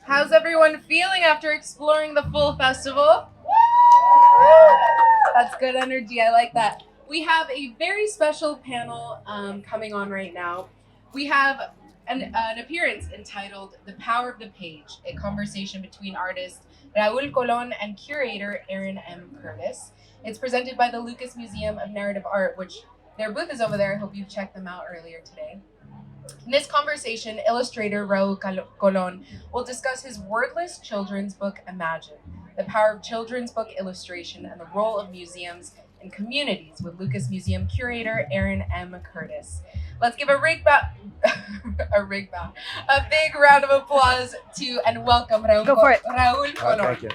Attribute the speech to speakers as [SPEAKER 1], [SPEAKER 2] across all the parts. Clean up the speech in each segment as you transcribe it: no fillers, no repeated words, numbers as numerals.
[SPEAKER 1] How's everyone feeling after exploring the full festival? That's good energy. I like that. We have a very special panel coming on right now. We have an appearance entitled The Power of the Page, a conversation between artist Raúl Colón and curator Erin Curtis. It's presented by the Lucas Museum of Narrative Art, which their booth is over there. I hope you checked them out earlier today. In this conversation, illustrator Raúl Colón will discuss his wordless children's book Imagine, the power of children's book illustration and the role of museums and communities with Lucas Museum curator Erin Curtis. Let's give a big round of applause to and welcome Raúl,
[SPEAKER 2] Go for it.
[SPEAKER 1] Raúl Colón.
[SPEAKER 3] Thank you.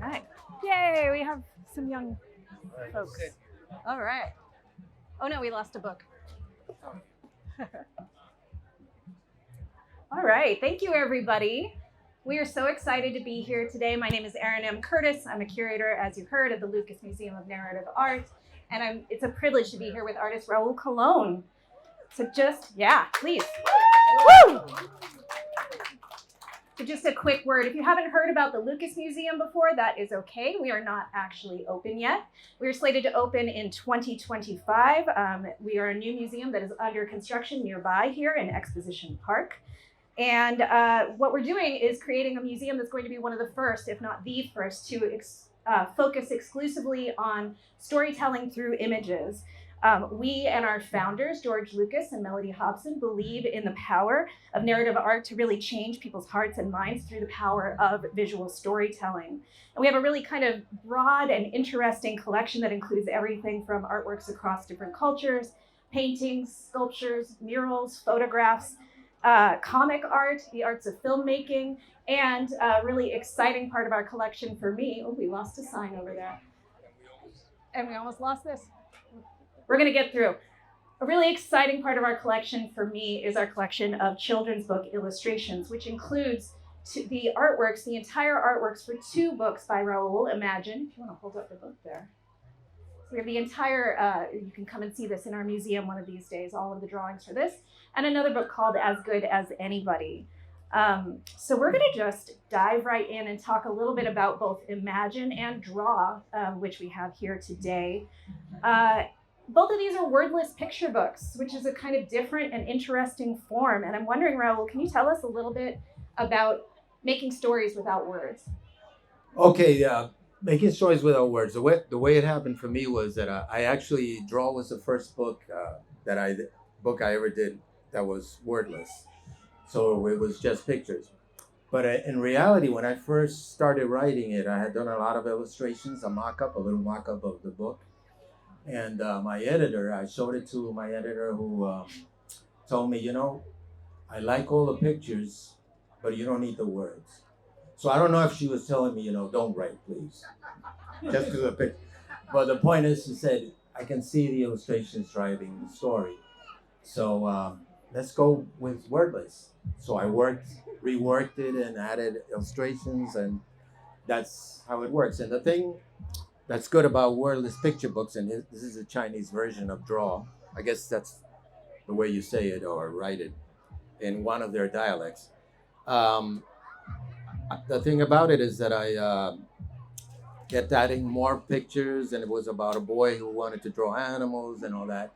[SPEAKER 2] All right. Yay, we have some young folks.
[SPEAKER 1] Good.
[SPEAKER 2] All right. Oh no, we lost a book. All right. Thank you, everybody. We are so excited to be here today. My name is Erin Curtis. I'm a curator, as you heard, at the Lucas Museum of Narrative Art. And it's a privilege to be here with artist Raúl Colón. So please. Woo! So just a quick word, if you haven't heard about the Lucas Museum before, that is okay. We are not actually open yet. We are slated to open in 2025. We are a new museum that is under construction nearby here in Exposition Park. And what we're doing is creating a museum that's going to be one of the first, if not the first, to focus exclusively on storytelling through images. We and our founders, George Lucas and Melody Hobson, believe in the power of narrative art to really change people's hearts and minds through the power of visual storytelling. And we have a really kind of broad and interesting collection that includes everything from artworks across different cultures, paintings, sculptures, murals, photographs, comic art, the arts of filmmaking, and a really exciting part of our collection for me. Oh, we lost a sign over there. And we almost lost this. We're going to get through. A really exciting part of our collection for me is our collection of children's book illustrations, which includes the artworks, the entire artworks for two books by Raúl. Imagine, if you want to hold up the book there. So we have the entire, you can come and see this in our museum one of these days, all of the drawings for this, and another book called As Good as Anybody. So we're going to just dive right in and talk a little bit about both Imagine and Draw, which we have here today. Both of these are wordless picture books, which is a kind of different and interesting form. And I'm wondering, Raúl, can you tell us a little bit about making stories without words?
[SPEAKER 3] Okay, making stories without words. The way it happened for me was that I actually Draw was the first book I ever did that was wordless. So it was just pictures. But in reality, when I first started writing it, I had done a lot of illustrations, a little mock-up of the book. And I showed it to my editor who told me, I like all the pictures, but you don't need the words. So I don't know if she was telling me, don't write, please. Just do a picture. But the point is, she said, I can see the illustrations driving the story. So let's go with wordless. So I reworked it and added illustrations, and that's how it works. And the thing that's good about wordless picture books, and this is a Chinese version of Draw. I guess that's the way you say it or write it in one of their dialects. The thing about it is that I kept adding more pictures, and it was about a boy who wanted to draw animals and all that.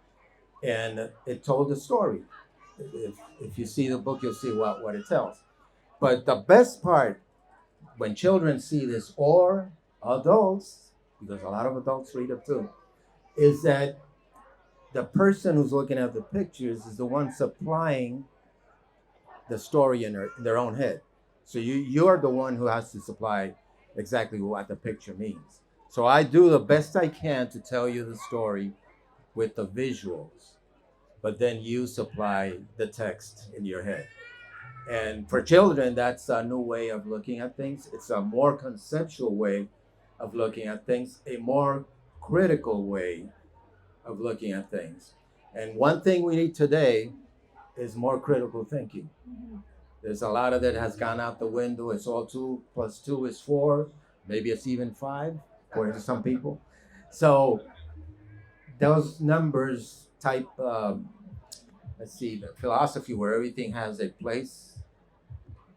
[SPEAKER 3] And it told a story. If you see the book, you'll see what it tells. But the best part, when children see this, or adults, because a lot of adults read it too, is that the person who's looking at the pictures is the one supplying the story in their own head. So you're the one who has to supply exactly what the picture means. So I do the best I can to tell you the story with the visuals, but then you supply the text in your head. And for children, that's a new way of looking at things. It's a more conceptual way of looking at things, a more critical way of looking at things. And one thing we need today is more critical thinking.
[SPEAKER 2] Mm-hmm.
[SPEAKER 3] There's a lot of that has gone out the window. It's all 2 + 2 is 4. Maybe it's even 5, according to some people. So those numbers type let's see, the philosophy where everything has a place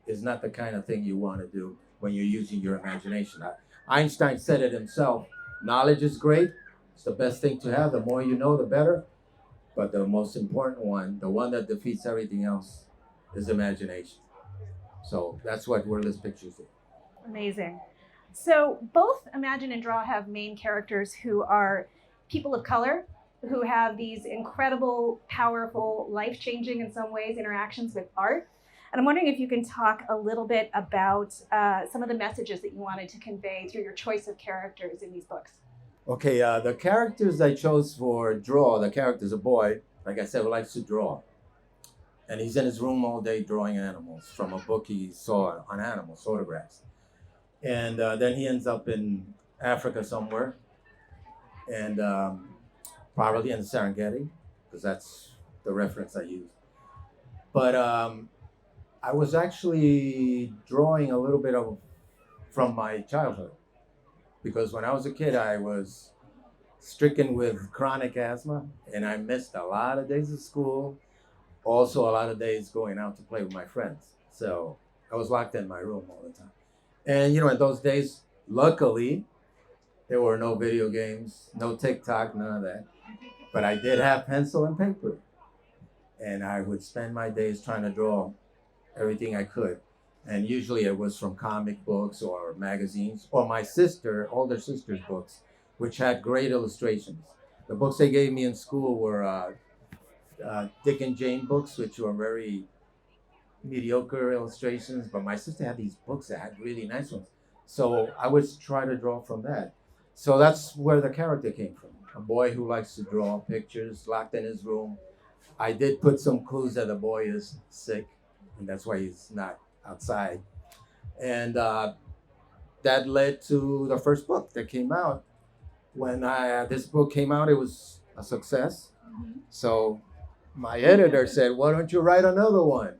[SPEAKER 3] is not the kind of thing you want to do when you're using your imagination. Einstein said it himself, knowledge is great. It's the best thing to have. The more you know, the better. But the most important one, the one that defeats everything else, is imagination. So that's what wordless pictures do.
[SPEAKER 2] Amazing. So both Imagine and Draw have main characters who are people of color, who have these incredible, powerful, life-changing in some ways interactions with art. And I'm wondering if you can talk a little bit about some of the messages that you wanted to convey through your choice of characters in these books.
[SPEAKER 3] Okay, the characters I chose for Draw, the character's a boy, like I said, who likes to draw. And he's in his room all day drawing animals from a book he saw on animals, photographs. And then he ends up in Africa somewhere, and probably in the Serengeti, because that's the reference I used. But I was actually drawing a little bit of from my childhood, because when I was a kid, I was stricken with chronic asthma, and I missed a lot of days of school, also a lot of days going out to play with my friends. So I was locked in my room all the time. And, in those days, luckily, there were no video games, no TikTok, none of that. But I did have pencil and paper. And I would spend my days trying to draw everything I could. And usually it was from comic books or magazines, or my older sister's books, which had great illustrations. The books they gave me in school were Dick and Jane books, which were very mediocre illustrations, but my sister had these books that had really nice ones. So I would try to draw from that. So that's where the character came from. A boy who likes to draw pictures, locked in his room. I did put some clues that the boy is sick, and that's why he's not outside. And that led to the first book that came out. When this book came out, it was a success.
[SPEAKER 2] Mm-hmm.
[SPEAKER 3] So my editor said, "Why don't you write another one?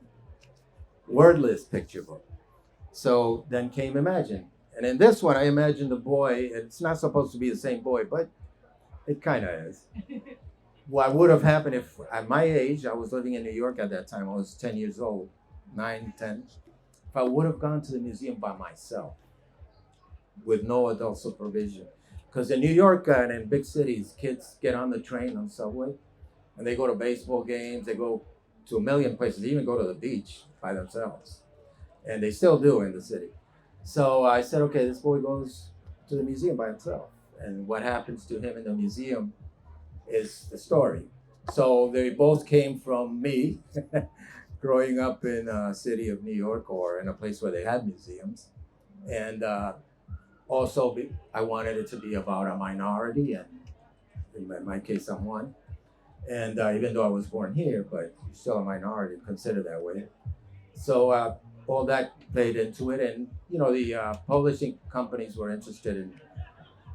[SPEAKER 3] Wordless picture book." So then came Imagine. And in this one, I imagined the boy. It's not supposed to be the same boy, but it kind of is. What would have happened if, at my age, I was living in New York at that time, I was 10 years old, 9, 10. If I would have gone to the museum by myself with no adult supervision. Because in New York and in big cities, kids get on the train, on the subway, and they go to baseball games, they go to a million places, they even go to the beach by themselves. And they still do in the city. So I said, okay, this boy goes to the museum by himself. And what happens to him in the museum is the story. So they both came from me, growing up in a city of New York or in a place where they had museums. And also, I wanted it to be about a minority, and in my case, I'm one. And even though I was born here, but you're still a minority, considered that way. So all that played into it, and the publishing companies were interested in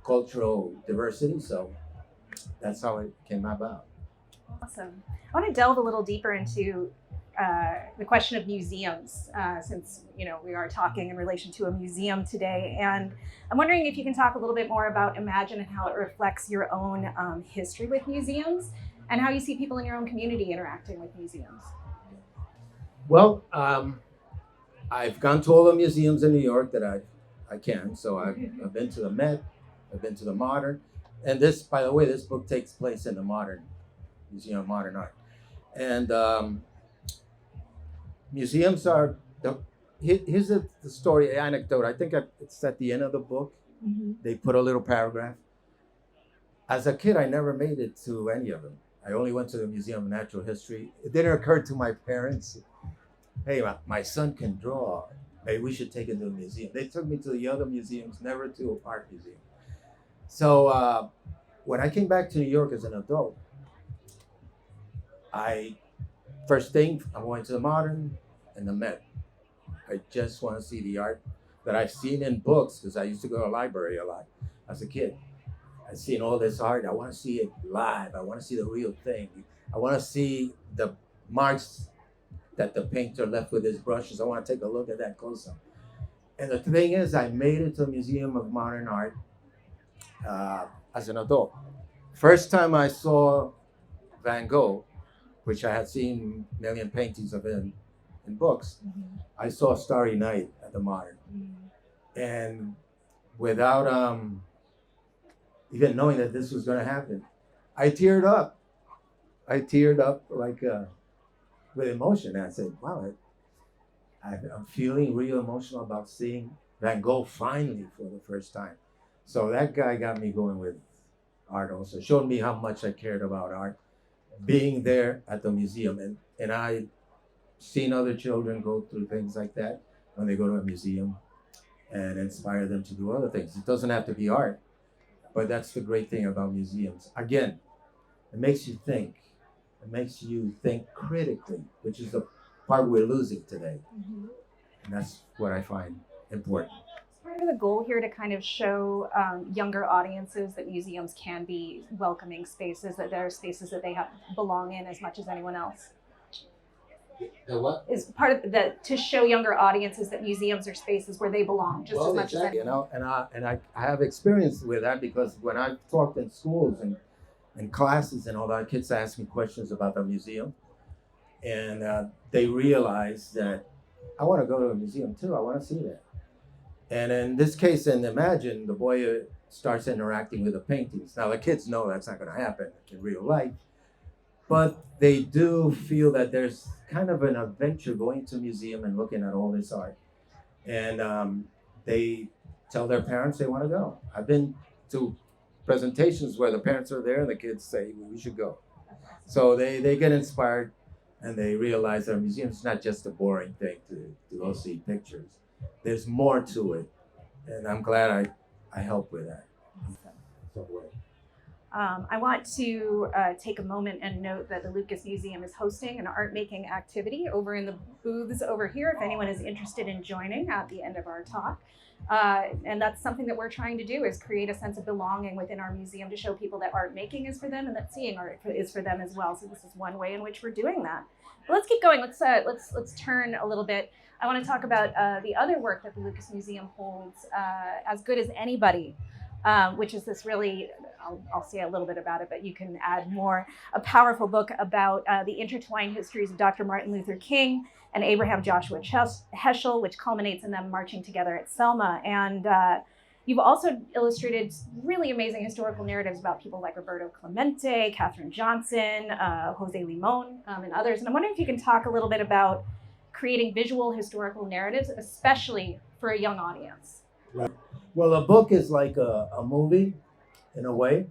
[SPEAKER 3] cultural diversity, so that's how it came about.
[SPEAKER 2] Awesome. I want to delve a little deeper into the question of museums, since we are talking in relation to a museum today, and I'm wondering if you can talk a little bit more about Imagine and how it reflects your own history with museums, and how you see people in your own community interacting with museums.
[SPEAKER 3] Well, I've gone to all the museums in New York that I can. So I've been to the Met, I've been to the Modern, and this, by the way, this book takes place in the Modern Museum of Modern Art. And museums are here's the story, anecdote. I think it's at the end of the book.
[SPEAKER 2] Mm-hmm.
[SPEAKER 3] They put a little paragraph. As a kid, I never made it to any of them. I only went to the Museum of Natural History. It didn't occur to my parents, hey, my son can draw. Maybe we should take him to a museum. They took me to the other museums, never to a art museum. So when I came back to New York as an adult, first thing, I'm going to the Modern and the Met. I just want to see the art that I've seen in books, because I used to go to a library a lot as a kid. I've seen all this art. I want to see it live. I want to see the real thing. I want to see the marks that the painter left with his brushes. I want to take a look at that close-up. And the thing is, I made it to the Museum of Modern Art as an adult. First time I saw Van Gogh which I had seen a million paintings of in books, I saw Starry Night at the Modern. And without even knowing that this was going to happen, I teared up. I teared up like with emotion. And I said, wow, I'm feeling real emotional about seeing Van Gogh finally for the first time. So that guy got me going with art also, showed me how much I cared about art. Being there at the museum, and I seen other children go through things like that when they go to a museum and inspire them to do other things. It doesn't have to be art, but that's the great thing about museums. Again, it makes you think. It makes you think critically, which is the part we're losing today. And that's what I find important.
[SPEAKER 2] Part of the goal here to kind of show younger audiences that museums can be welcoming spaces, that there are spaces that they have belong in as much as anyone else.
[SPEAKER 3] The what?
[SPEAKER 2] Is part of the to show younger audiences that museums are spaces where they belong just as much as anyone.
[SPEAKER 3] You know, and I have experience with that because when I've talked in schools and classes and all that, kids ask me questions about the museum, and they realize that I want to go to a museum too. I want to see that. And in this case, and imagine the boy starts interacting with the paintings. Now the kids know that's not going to happen in real life, but they do feel that there's kind of an adventure going to a museum and looking at all this art. And they tell their parents they want to go. I've been to presentations where the parents are there and the kids say, well, we should go. So they get inspired and they realize that a museum is not just a boring thing to go see pictures. There's more to it. And I'm glad I help with that.
[SPEAKER 2] I want to take a moment and note that the Lucas Museum is hosting an art making activity over in the booths over here if anyone is interested in joining at the end of our talk. And that's something that we're trying to do, is create a sense of belonging within our museum to show people that art making is for them and that seeing art is for them as well. So this is one way in which we're doing that. But let's keep going. Let's turn a little bit. I want to talk about the other work that the Lucas Museum holds, As Good as Anybody, which is this really, I'll say a little bit about it, but you can add more, a powerful book about the intertwined histories of Dr. Martin Luther King and Abraham Joshua Heschel, which culminates in them marching together at Selma. And you've also illustrated really amazing historical narratives about people like Roberto Clemente, Katherine Johnson, Jose Limon, and others. And I'm wondering if you can talk a little bit about creating visual historical narratives, especially for a young audience.
[SPEAKER 3] Right. Well, a book is like a movie in a way.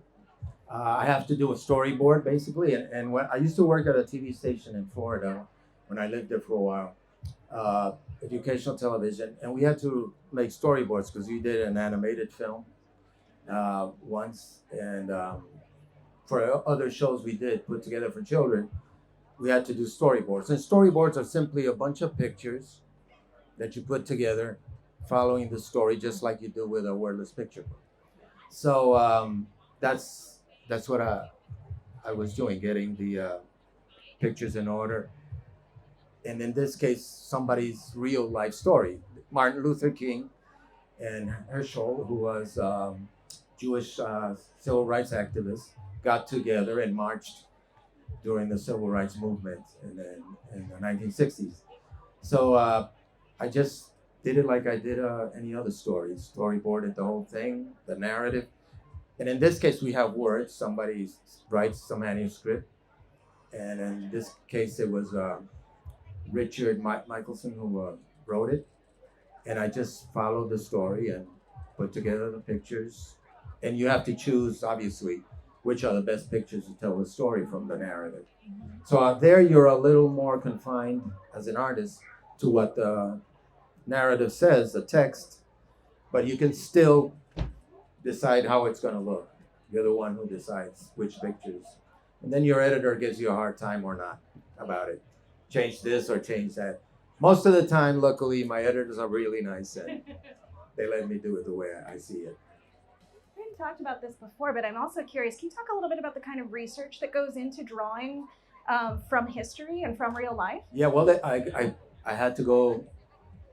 [SPEAKER 3] I have to do a storyboard basically. And when I used to work at a TV station in Florida when I lived there for a while, educational television, and we had to make storyboards because we did an animated film once. And for other shows we did put together for children, we had to do storyboards. And storyboards are simply a bunch of pictures that you put together following the story, just like you do with a wordless picture book. So that's what I was doing, getting the pictures in order. And in this case, somebody's real life story. Martin Luther King and Heschel, who was Jewish civil rights activist, got together and marched during the civil rights movement in the 1960s. So I just did it like I did any other story, storyboarded the whole thing, the narrative. And in this case, we have words. Somebody writes some manuscript. And in this case, it was Richard Michelson who wrote it. And I just followed the story and put together the pictures. And you have to choose, obviously, which are the best pictures to tell the story from the narrative. So out there, you're a little more confined as an artist to what the narrative says, the text, but you can still decide how it's going to look. You're the one who decides which pictures. And then your editor gives you a hard time or not about it. Change this or change that. Most of the time, luckily, my editors are really nice and they let me do it the way I see it.
[SPEAKER 2] We haven't talked about this before, but I'm also curious, can you talk a little bit about the kind of research that goes into drawing from history and from real life?
[SPEAKER 3] Yeah, well, I had to go,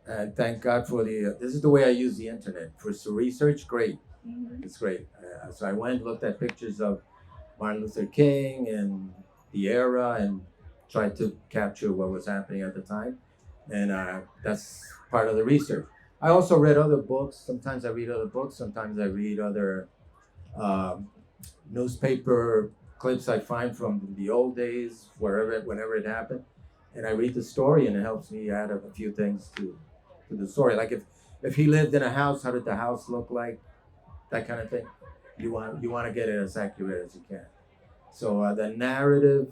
[SPEAKER 3] and thank God for this is the way I use the internet. For research, great. Mm-hmm. It's great. So I went, looked at pictures of Martin Luther King and the era, and tried to capture what was happening at the time, and that's part of the research. I also read other books. Sometimes I read other books. Sometimes I read other um, newspaper clips I find from the old days, whenever it happened, and I read the story, and it helps me add a few things to the story. Like if he lived in a house, how did the house look like? That kind of thing. You want to get it as accurate as you can. So the narrative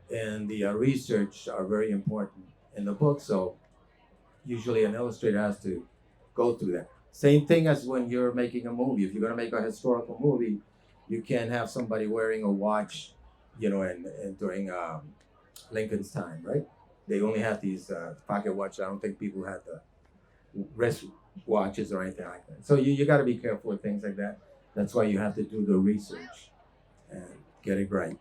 [SPEAKER 3] and the research are very important in the book. So usually an illustrator has to go through that. Same thing as when you're making a movie. If you're going to make a historical movie, you can't have somebody wearing a watch, and during Lincoln's time, right? They only had these pocket watches. I don't think people had the wrist watches or anything like that. So you got to be careful with things like that. That's why you have to do the research and get it right.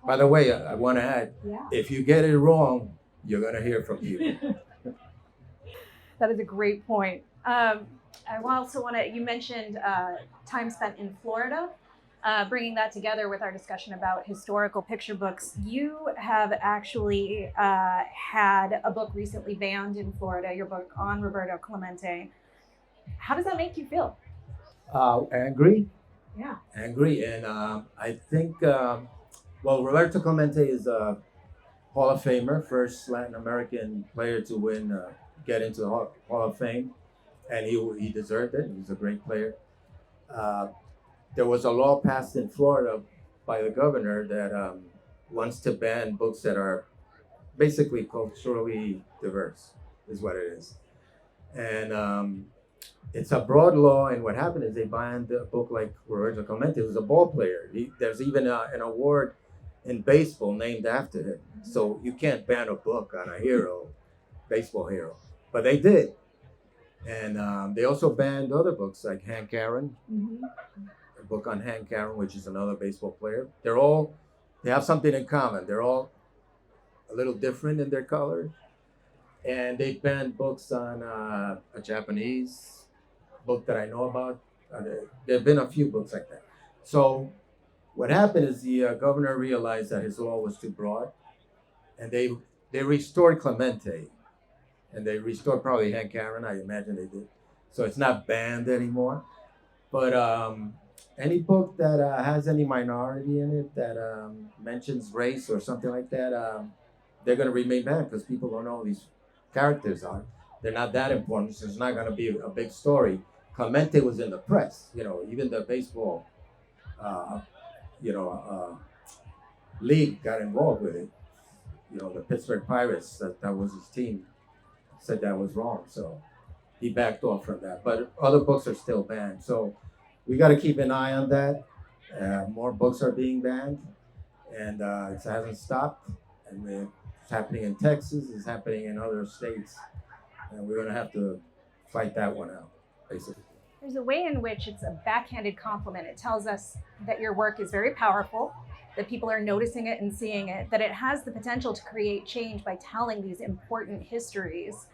[SPEAKER 3] By the way, I want to add, if you get it wrong, you're going to hear from people.
[SPEAKER 2] That is a great point. I also want to, you mentioned time spent in Florida, bringing that together with our discussion about historical picture books. You have actually had a book recently banned in Florida, your book on Roberto Clemente. How does that make you feel?
[SPEAKER 3] Angry.
[SPEAKER 2] Yeah.
[SPEAKER 3] Angry. And I think, Roberto Clemente is a Hall of Famer, first Latin American player to get into the Hall of Fame. And he deserved it. He was a great player. There was a law passed in Florida by the governor that wants to ban books that are basically culturally diverse, is what it is. And it's a broad law, and what happened is they banned a book like Roberto Clemente, who's a ball player. There's even an award in baseball named after him. So you can't ban a book on a hero, baseball hero. But they did. And they also banned other books like Hank Aaron, a book on Hank Aaron, which is another baseball player. They have something in common. They're all a little different in their colors. And they banned books on a Japanese book that I know about. There have been a few books like that. So what happened is the governor realized that his law was too broad, and they restored Clemente. And they restored probably Hank Aaron, I imagine they did. So it's not banned anymore. But any book that has any minority in it that mentions race or something like that, they're going to remain banned because people don't know who these characters are. They're not that important, so it's not going to be a big story. Clemente was in the press, even the baseball, league got involved with it. The Pittsburgh Pirates, that was his team, said that was wrong, so he backed off from that. But other books are still banned, so we got to keep an eye on that. More books are being banned, and it hasn't stopped. And it's happening in Texas, it's happening in other states, and we're going to have to fight that one out, basically.
[SPEAKER 2] There's a way in which it's a backhanded compliment. It tells us that your work is very powerful, that people are noticing it and seeing it, that it has the potential to create change by telling these important histories,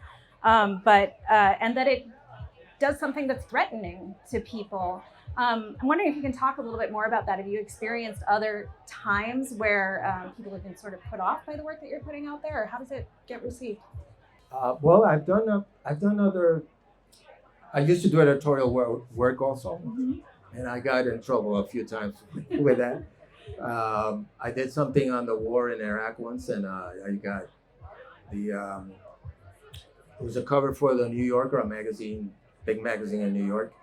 [SPEAKER 2] and that it does something that's threatening to people. I'm wondering if you can talk a little bit more about that. Have you experienced other times where people have been sort of put off by the work that you're putting out there, or how does it get received?
[SPEAKER 3] I've done other. I used to do editorial work also, and I got in trouble a few times with that. I did something on the war in Iraq once, and I got it was a cover for the New Yorker, a magazine, big magazine in New York,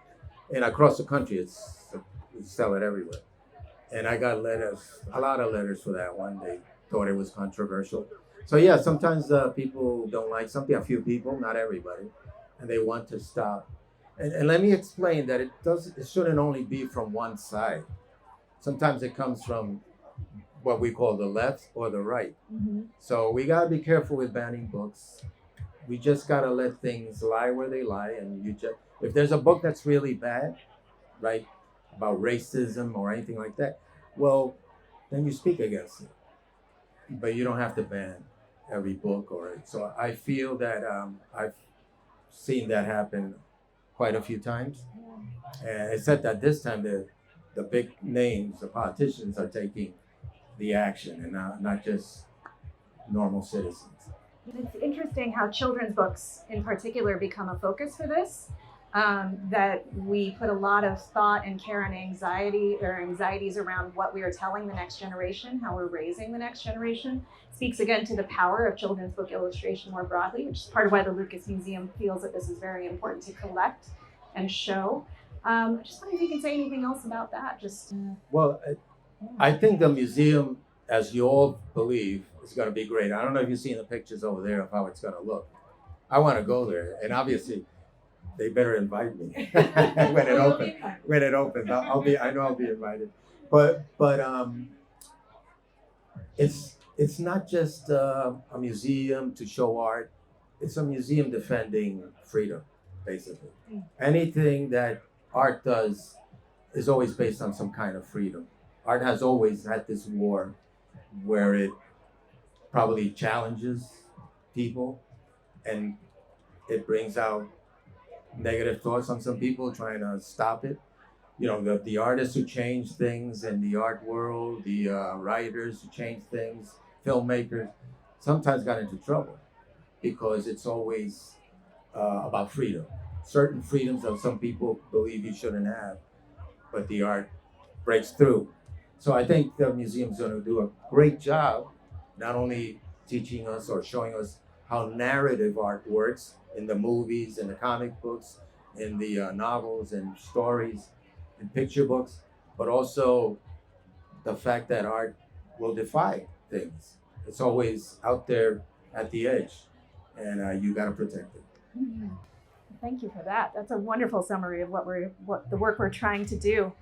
[SPEAKER 3] and across the country, we sell it everywhere. And I got a lot of letters for that one. They thought it was controversial. So yeah, sometimes people don't like something, a few people, not everybody, and they want to stop. And let me explain that it shouldn't only be from one side. Sometimes it comes from what we call the left or the right. So we gotta be careful with banning books. We just gotta let things lie where they lie, and if there's a book that's really bad, right, about racism or anything like that, well, then you speak against it. But you don't have to ban every book so I feel that I've seen that happen quite a few times, and except that this time the big names, the politicians, are taking the action and not just normal citizens.
[SPEAKER 2] It's interesting how children's books in particular become a focus for this. That we put a lot of thought and care and anxieties around what we are telling the next generation, how we're raising the next generation. Speaks again to the power of children's book illustration more broadly, which is part of why the Lucas Museum feels that this is very important to collect and show. Just wondering if you can say anything else about that.
[SPEAKER 3] Well, I think the museum, as you all believe, is going to be great. I don't know if you've seen the pictures over there of how it's going to look. I want to go there, and obviously, they better invite me when it opens. I know I'll be invited. But it's not just a museum to show art. It's a museum defending freedom, basically. Anything that art does is always based on some kind of freedom. Art has always had this war where it probably challenges people and it brings out negative thoughts on some people trying to stop it. You know, the artists who change things in the art world, the writers who change things, filmmakers, sometimes got into trouble because it's always about freedom. Certain freedoms that some people believe you shouldn't have, but the art breaks through. So I think the museum's going to do a great job, not only teaching us or showing us how narrative art works in the movies, in the comic books, in the novels and stories, and picture books, but also the fact that art will defy things. It's always out there at the edge, and you got to protect it.
[SPEAKER 2] Mm-hmm. Thank you for that. That's a wonderful summary of what the work we're trying to do.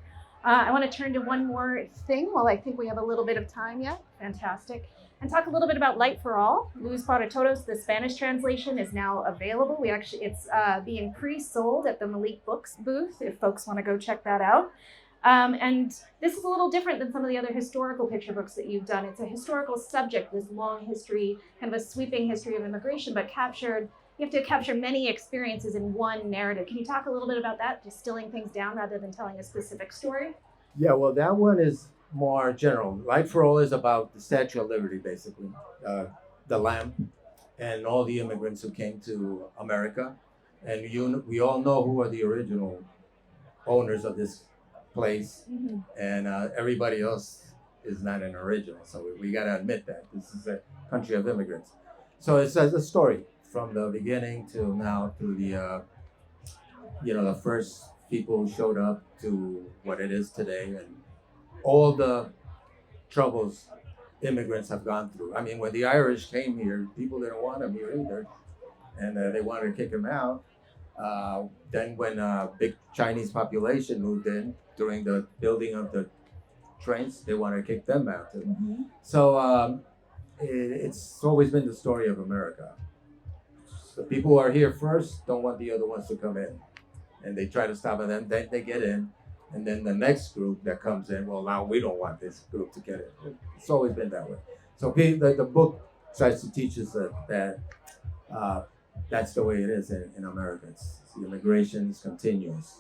[SPEAKER 2] I want to turn to one more thing while I think we have a little bit of time yet. Fantastic. And talk a little bit about Light for All. Luz para Todos, the Spanish translation, is now available. It's being pre-sold at the Malik Books booth if folks want to go check that out. And this is a little different than some of the other historical picture books that you've done. It's a historical subject, this long history, kind of a sweeping history of immigration, but you have to capture many experiences in one narrative. Can you talk a little bit about that, distilling things down rather than telling a specific story?
[SPEAKER 3] Yeah, well, that one is more general. Light for All is about the Statue of Liberty, basically, the lamp, and all the immigrants who came to America. And we all know who are the original owners of this place, mm-hmm. and everybody else is not an original. So we got to admit that this is a country of immigrants. So it says a story from the beginning to now through the the first people who showed up to what it is today, and all the troubles immigrants have gone through. I mean, when the Irish came here, people didn't want them here either, and they wanted to kick them out. Then when a big Chinese population moved in during the building of the trains, they wanted to kick them out too. Mm-hmm. So it's always been the story of America. The people who are here first don't want the other ones to come in, and they try to stop it. Then they get in, and then the next group that comes in, well, now we don't want this group to get in. It's always been that way. So the book tries to teach us that that's the way it is in America. The immigration is continuous,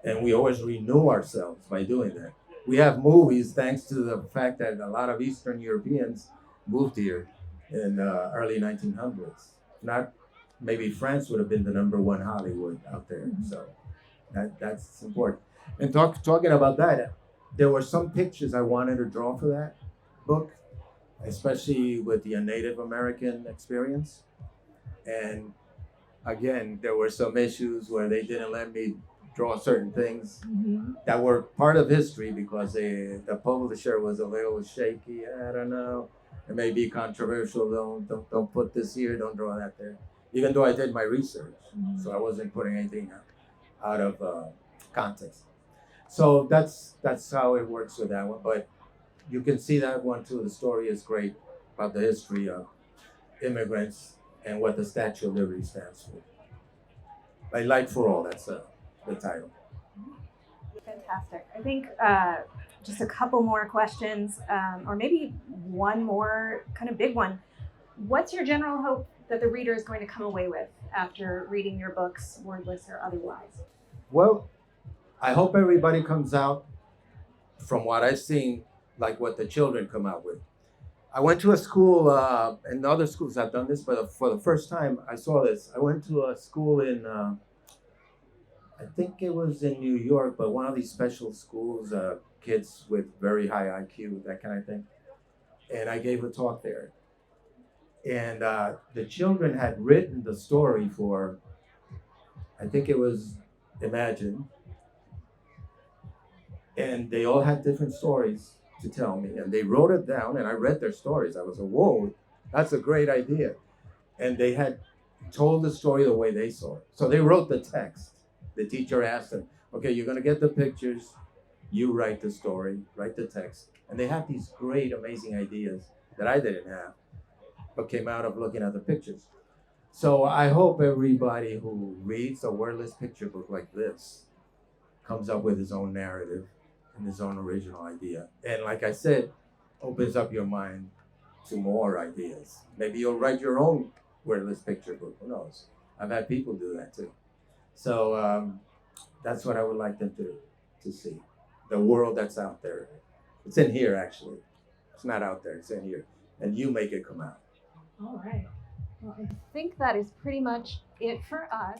[SPEAKER 3] and we always renew ourselves by doing that. We have movies thanks to the fact that a lot of Eastern Europeans moved here in the early 1900s. Not maybe France would have been the number one Hollywood out there. Mm-hmm. So that's important. And talking about that, there were some pictures I wanted to draw for that book, especially with the Native American experience. And again, there were some issues where they didn't let me draw certain things, mm-hmm. that were part of history because the publisher was a little shaky. I don't know. It may be controversial. Don't put this here. Don't draw that there. Even though I did my research, mm-hmm. so I wasn't putting anything out of context. So that's how it works with that one. But you can see that one too. The story is great about the history of immigrants and what the Statue of Liberty stands for. Like Light for All, that's the title.
[SPEAKER 2] Fantastic. I think just a couple more questions, or maybe one more kind of big one. What's your general hope that the reader is going to come away with after reading your books, wordless or otherwise?
[SPEAKER 3] Well, I hope everybody comes out from what I've seen, like what the children come out with. I went to a school, and other schools have done this, but for the first time I saw this. I went to a school in, I think it was in New York, but one of these special schools, kids with very high IQ, that kind of thing. And I gave a talk there. And the children had written the story for, I think it was Imagine, and they all had different stories to tell me, and they wrote it down, and I read their stories. I was like, whoa, that's a great idea. And they had told the story the way they saw it. So they wrote the text. The teacher asked them, okay, you're going to get the pictures, you write the story, write the text. And they had these great, amazing ideas that I didn't have, but came out of looking at the pictures. So I hope everybody who reads a wordless picture book like this comes up with his own narrative and his own original idea. And like I said, opens up your mind to more ideas. Maybe you'll write your own wordless picture book. Who knows? I've had people do that too. So that's what I would like them to see. The world that's out there. It's in here, actually. It's not out there. It's in here. And you make it come out.
[SPEAKER 2] All right. Well, I think that is pretty much it for us.